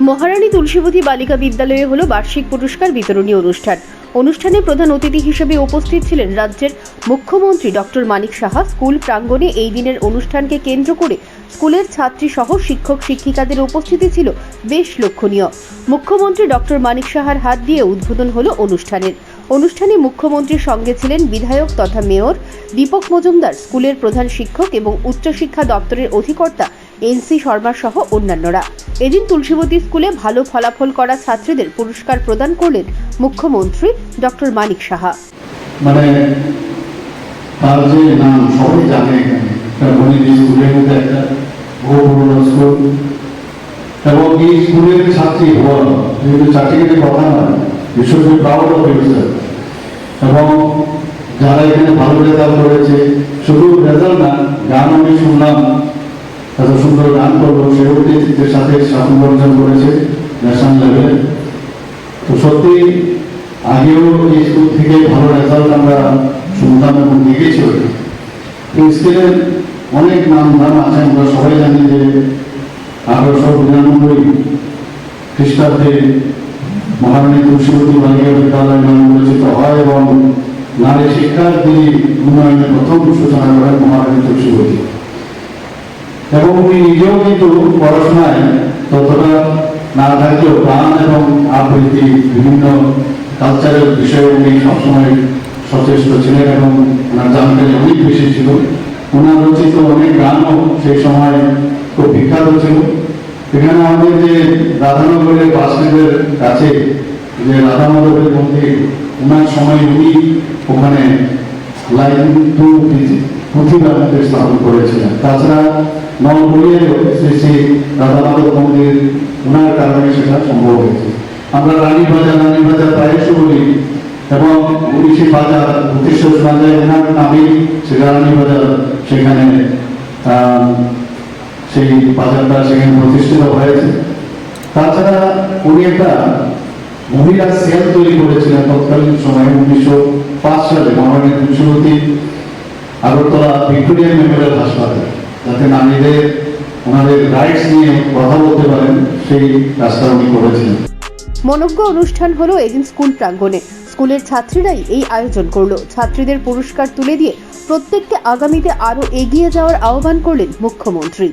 মহারানী তুলসীবতী বালিকা বিদ্যালয়ে হলো বার্ষিক পুরস্কার বিতরণী অনুষ্ঠান। অনুষ্ঠানে প্রধান অতিথি হিসেবে উপস্থিত ছিলেন রাজ্যের মুখ্যমন্ত্রী ডক্টর মানিক সাহা। স্কুল প্রাঙ্গণে এই দিনের অনুষ্ঠানকে কেন্দ্র করে স্কুলের ছাত্রী সহ শিক্ষক শিক্ষিকাদের উপস্থিতি ছিল বেশ লক্ষণীয়। মুখ্যমন্ত্রী ডক্টর মানিক সাহার হাত দিয়ে উদ্বোধন হলো অনুষ্ঠানে মুখ্যমন্ত্রীর সঙ্গে ছিলেন বিধায়ক তথা মেয়র দীপক মজুমদার, স্কুলের প্রধান শিক্ষক এবং উচ্চশিক্ষা দপ্তরের অধিকর্তা এনসি শর্মা সহ অন্যান্যরা। এদিন তুলসীবতী স্কুলে ভালো ফলাফল করা ছাত্রীদের পুরস্কার প্রদান করলেন মুখ্যমন্ত্রী ডক্টর মানিক সাহা। তার যে নাম সবাই জানে, স্কুলের মধ্যে একটা স্কুল এবং এই স্কুলের ছাত্রী হওয়া যেহেতু চাকরির কথা নয়, বিশেষ প্রাউড অফ ইউরসেলফ। এবং যারা এখানে ভালো রেজাল্ট করেছে, শুধু রেজাল্ট না, গান আমি শুনলাম, এত সুন্দর গান করলো, সেগুলো চিত্রের সাথে সাফল্য অর্জন করেছে ন্যাশনাল লেভেলে। তো সত্যি আগেও এই স্কুল থেকে ভালো রেজাল্ট আমরা শুনতাম এবং দেখেছি। এই স্কুলের অনেক নাম আছে, আমরা সবাই জানি যে 1899 খ্রিস্টাব্দে মহারানী তুলসীবতী বালিকা বিদ্যালয় নামে পরিচিত হয় এবং নারী শিক্ষার তিনি উন্নয়নের প্রথম সূচনা করেন মহারানী তুলসীবতী। এবং উনি নিজেও কিন্তু পড়াশোনায় ততটা না থাকলেও গান এবং আবৃত্তি বিভিন্ন কালচারাল বিষয়ে উনি সবসময় সচেষ্ট ছিলেন এবং ওনার জানকারি অনেক বেশি ছিল। ওনার রচিত অনেক গানও সেই সময় খুব বিখ্যাত ছিল। এখানে আমাদের যে রাধানগরের বাস স্ট্যান্ডের কাছে যে রাধা মাধবের মন্দির, ওনার সময় উনি ওখানে লাইন প্রতিভা স্থাপন করেছিলেন। তাছাড়া নলগড়িয়ায় শ্রী শ্রী রাধা মাধব মন্দির, ওনার কারণে সেটা সম্ভব হয়েছে। আমরা রানীবাজার প্রায়শ বলি এবং 19 বাজার 32 বাজার ওনার নামে সেটা রানীবাজার, সেখানে সেই বাজারটা সেখানে প্রতিষ্ঠিত হয়েছে। তাছাড়া উনি একটা মহিলা সেল তৈরি করেছিলেন তৎকালীন সময়ে 1905 সালে মহারানী তুলসীবতী আগরতলা ভিক্টোরিয়া মেমোরিয়াল হাসপাতালে, যাতে নারীদের ওনাদের রাইটস নিয়ে কথা বলতে পারেন, সেই কাজটা উনি করেছিলেন। মনোজ্ঞ অনুষ্ঠান হলো এদিন স্কুল প্রাঙ্গণে। স্কুলের ছাত্রীরাই এই আয়োজন করলো। ছাত্রীদের পুরস্কার তুলে দিয়ে প্রত্যেককে আগামীতে আরো এগিয়ে যাওয়ার আহ্বান করলেন মুখ্যমন্ত্রী।